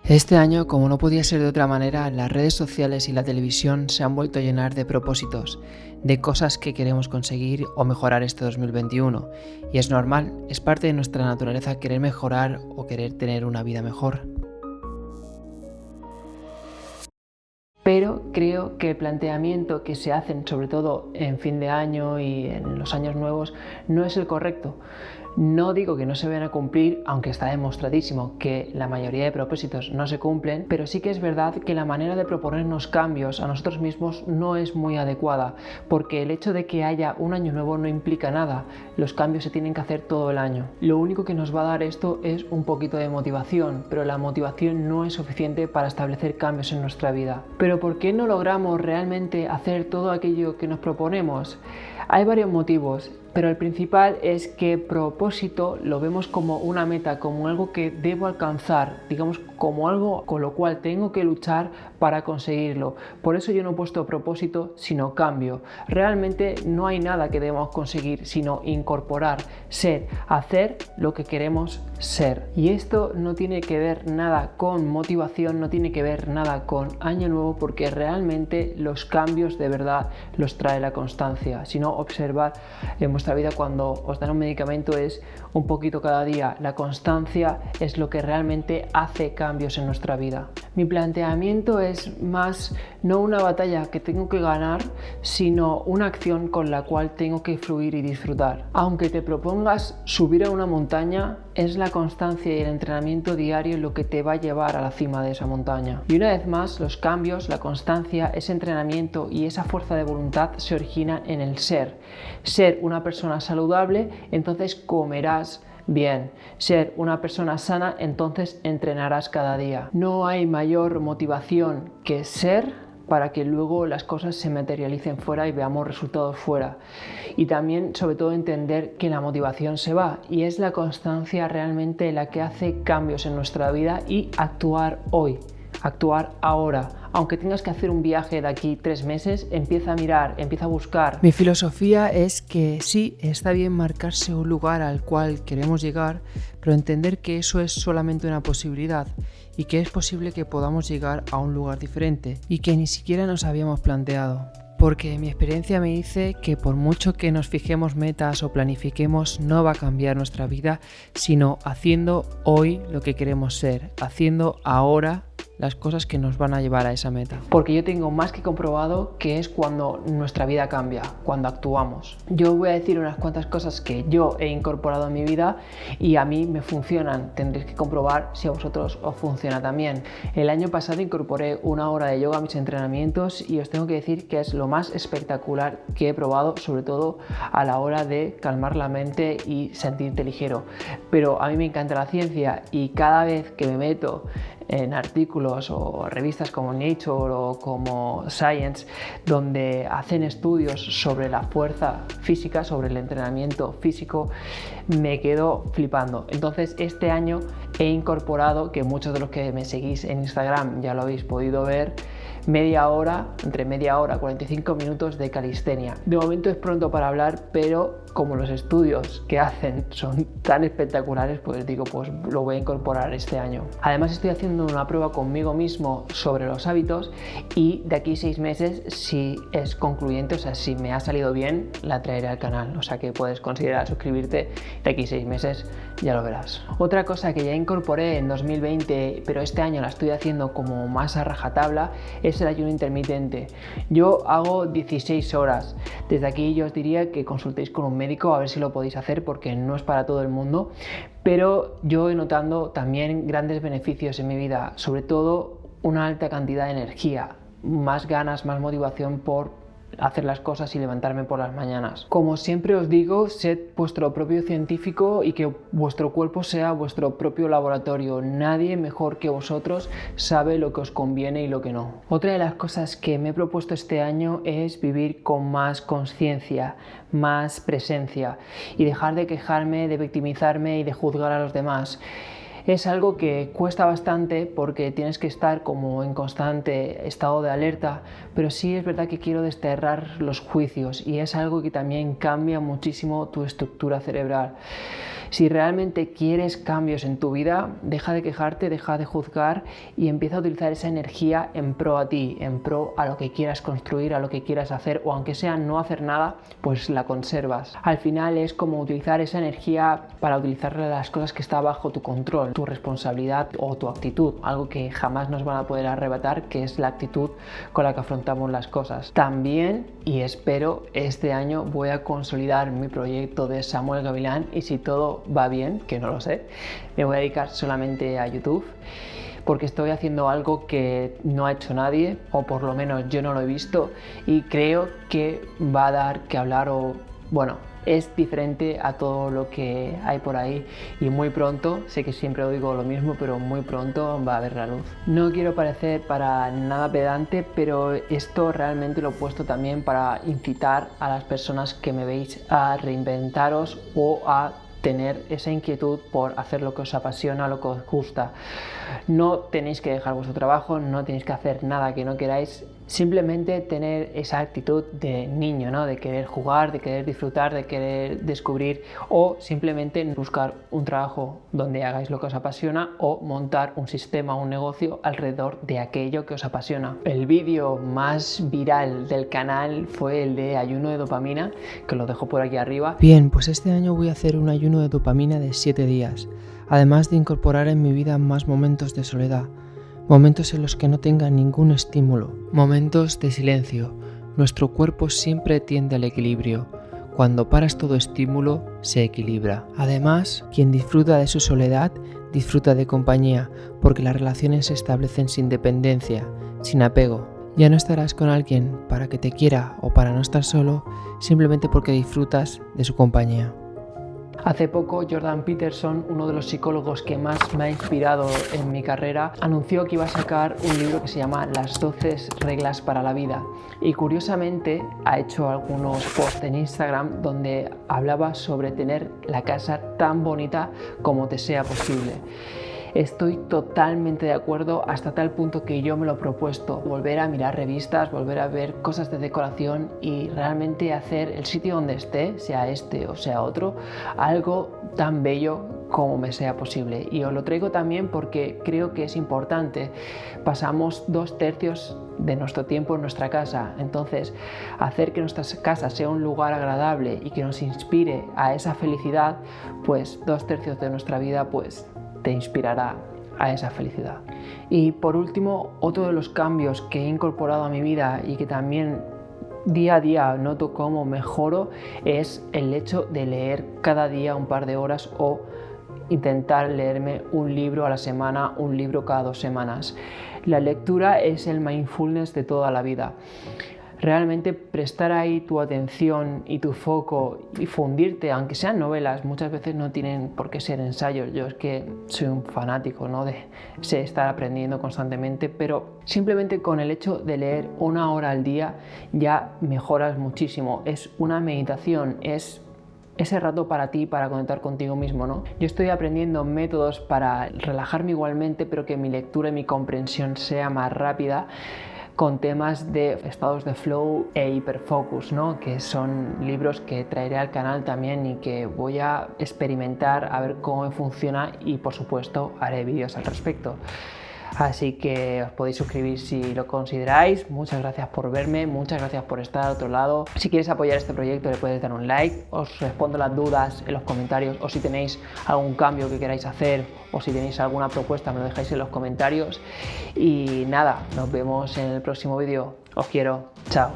Este año, como no podía ser de otra manera, las redes sociales y la televisión se han vuelto a llenar de propósitos, de cosas que queremos conseguir o mejorar este 2021. Y es normal, es parte de nuestra naturaleza querer mejorar o querer tener una vida mejor. Pero creo que el planteamiento que se hacen, sobre todo en fin de año y en los años nuevos, no es el correcto. No digo que no se vayan a cumplir, aunque está demostradísimo que la mayoría de propósitos no se cumplen, pero sí que es verdad que la manera de proponernos cambios a nosotros mismos no es muy adecuada, porque el hecho de que haya un año nuevo no implica nada. Los cambios se tienen que hacer todo el año. Lo único que nos va a dar esto es un poquito de motivación, pero la motivación no es suficiente para establecer cambios en nuestra vida. Pero ¿por qué no logramos realmente hacer todo aquello que nos proponemos? Hay varios motivos, pero el principal es que propósito lo vemos como una meta, como algo que debo alcanzar, digamos como algo con lo cual tengo que luchar para conseguirlo. Por eso yo no he puesto propósito, sino cambio. Realmente no hay nada que debamos conseguir, sino incorporar, ser, hacer lo que queremos ser. Y esto no tiene que ver nada con motivación, no tiene que ver nada con año nuevo, porque realmente los cambios de verdad los trae la constancia. Si no, observar en vuestra vida cuando os dan un medicamento es un poquito cada día. La constancia es lo que realmente hace cambios en nuestra vida. Mi planteamiento es más no una batalla que tengo que ganar, sino una acción con la cual tengo que fluir y disfrutar. Aunque te propongas subir a una montaña, es la constancia y el entrenamiento diario lo que te va a llevar a la cima de esa montaña. Y una vez más, los cambios, la constancia, ese entrenamiento y esa fuerza de voluntad se originan en el ser. Ser una persona saludable, entonces comerás bien. Ser una persona sana, entonces entrenarás cada día. No hay mayor motivación que ser para que luego las cosas se materialicen fuera y veamos resultados fuera. Y también, sobre todo, entender que la motivación se va y es la constancia realmente la que hace cambios en nuestra vida y actuar hoy, actuar ahora. Aunque tengas que hacer un viaje de aquí 3 meses, empieza a mirar, empieza a buscar. Mi filosofía es que sí, está bien marcarse un lugar al cual queremos llegar, pero entender que eso es solamente una posibilidad y que es posible que podamos llegar a un lugar diferente y que ni siquiera nos habíamos planteado. Porque mi experiencia me dice que por mucho que nos fijemos metas o planifiquemos, no va a cambiar nuestra vida, sino haciendo hoy lo que queremos ser, haciendo ahora las cosas que nos van a llevar a esa meta. Porque yo tengo más que comprobado que es cuando nuestra vida cambia, cuando actuamos. Yo voy a decir unas cuantas cosas que yo he incorporado en mi vida y a mí me funcionan. Tendréis que comprobar si a vosotros os funciona también. El año pasado incorporé 1 hora de yoga a mis entrenamientos y os tengo que decir que es lo más espectacular que he probado, sobre todo a la hora de calmar la mente y sentirte ligero. Pero a mí me encanta la ciencia y cada vez que me meto en artículos o revistas como Nature o como Science, donde hacen estudios sobre la fuerza física, sobre el entrenamiento físico, me quedo flipando. Entonces este año he incorporado, que muchos de los que me seguís en Instagram ya lo habéis podido ver, media hora, entre media hora, 45 minutos de calistenia. De momento es pronto para hablar, pero como los estudios que hacen son tan espectaculares, pues digo, pues lo voy a incorporar este año. Además estoy haciendo una prueba conmigo mismo sobre los hábitos y de aquí 6 meses, si es concluyente, o sea, si me ha salido bien, la traeré al canal. O sea que puedes considerar suscribirte, de aquí 6 meses ya lo verás. Otra cosa que ya incorporé en 2020, pero este año la estoy haciendo como más a rajatabla, es el ayuno intermitente. Yo hago 16 horas. Desde aquí yo os diría que consultéis con un médico a ver si lo podéis hacer, porque no es para todo el mundo, pero yo he notado también grandes beneficios en mi vida, sobre todo una alta cantidad de energía, más ganas, más motivación por hacer las cosas y levantarme por las mañanas. Como siempre os digo, sed vuestro propio científico y que vuestro cuerpo sea vuestro propio laboratorio. Nadie mejor que vosotros sabe lo que os conviene y lo que no. Otra de las cosas que me he propuesto este año es vivir con más conciencia, más presencia y dejar de quejarme, de victimizarme y de juzgar a los demás. Es algo que cuesta bastante porque tienes que estar como en constante estado de alerta, pero sí es verdad que quiero desterrar los juicios y es algo que también cambia muchísimo tu estructura cerebral. Si realmente quieres cambios en tu vida, deja de quejarte, deja de juzgar y empieza a utilizar esa energía en pro a ti, en pro a lo que quieras construir, a lo que quieras hacer, o aunque sea no hacer nada, pues la conservas. Al final es como utilizar esa energía para utilizarla en las cosas que está bajo tu control, tu responsabilidad o tu actitud, algo que jamás nos van a poder arrebatar, que es la actitud con la que afrontamos las cosas. También, y espero, este año voy a consolidar mi proyecto de Samuel Gavilán, y si todo va bien, que no lo sé, me voy a dedicar solamente a YouTube, porque estoy haciendo algo que no ha hecho nadie, o por lo menos yo no lo he visto, y creo que va a dar que hablar, o bueno, es diferente a todo lo que hay por ahí, y muy pronto, sé que siempre digo lo mismo, pero muy pronto va a haber la luz. No quiero parecer para nada pedante, pero esto realmente lo he puesto también para incitar a las personas que me veis a reinventaros o a tener esa inquietud por hacer lo que os apasiona, lo que os gusta. No tenéis que dejar vuestro trabajo, no tenéis que hacer nada que no queráis, simplemente tener esa actitud de niño, ¿no? De querer jugar, de querer disfrutar, de querer descubrir, o simplemente buscar un trabajo donde hagáis lo que os apasiona o montar un sistema, un negocio alrededor de aquello que os apasiona. El vídeo más viral del canal fue el de ayuno de dopamina, que lo dejo por aquí arriba. Bien, pues este año voy a hacer un ayuno de dopamina de 7 días, además de incorporar en mi vida más momentos de soledad, momentos en los que no tenga ningún estímulo, momentos de silencio. Nuestro cuerpo siempre tiende al equilibrio. Cuando paras todo estímulo, se equilibra. Además, quien disfruta de su soledad, disfruta de compañía, porque las relaciones se establecen sin dependencia, sin apego. Ya no estarás con alguien para que te quiera o para no estar solo, simplemente porque disfrutas de su compañía. Hace poco Jordan Peterson, uno de los psicólogos que más me ha inspirado en mi carrera, anunció que iba a sacar un libro que se llama Las 12 reglas para la vida, y curiosamente ha hecho algunos posts en Instagram donde hablaba sobre tener la casa tan bonita como te sea posible. Estoy totalmente de acuerdo, hasta tal punto que yo me lo he propuesto, volver a mirar revistas, volver a ver cosas de decoración y realmente hacer el sitio donde esté, sea este o sea otro, algo tan bello como me sea posible. Y os lo traigo también porque creo que es importante. Pasamos 2/3 de nuestro tiempo en nuestra casa, entonces hacer que nuestra casa sea un lugar agradable y que nos inspire a esa felicidad, pues 2/3 de nuestra vida pues te inspirará a esa felicidad. Y por último, otro de los cambios que he incorporado a mi vida y que también día a día noto cómo mejoro es el hecho de leer cada día un par de horas o intentar leerme un libro a la semana, un libro cada 2 semanas. La lectura es el mindfulness de toda la vida. Realmente prestar ahí tu atención y tu foco y fundirte, aunque sean novelas, muchas veces no tienen por qué ser ensayos. Yo es que soy un fanático, ¿no?, de estar aprendiendo constantemente, pero simplemente con el hecho de leer 1 hora al día ya mejoras muchísimo. Es una meditación, es ese rato para ti, para conectar contigo mismo, ¿no? Yo estoy aprendiendo métodos para relajarme igualmente, pero que mi lectura y mi comprensión sea más rápida, con temas de estados de flow e hiperfocus, ¿no?, que son libros que traeré al canal también y que voy a experimentar a ver cómo me funciona, y por supuesto haré vídeos al respecto. Así que os podéis suscribir si lo consideráis. Muchas gracias por verme, muchas gracias por estar al otro lado. Si quieres apoyar este proyecto le puedes dar un like, os respondo las dudas en los comentarios, o si tenéis algún cambio que queráis hacer o si tenéis alguna propuesta me lo dejáis en los comentarios. Y nada, nos vemos en el próximo vídeo. Os quiero, chao.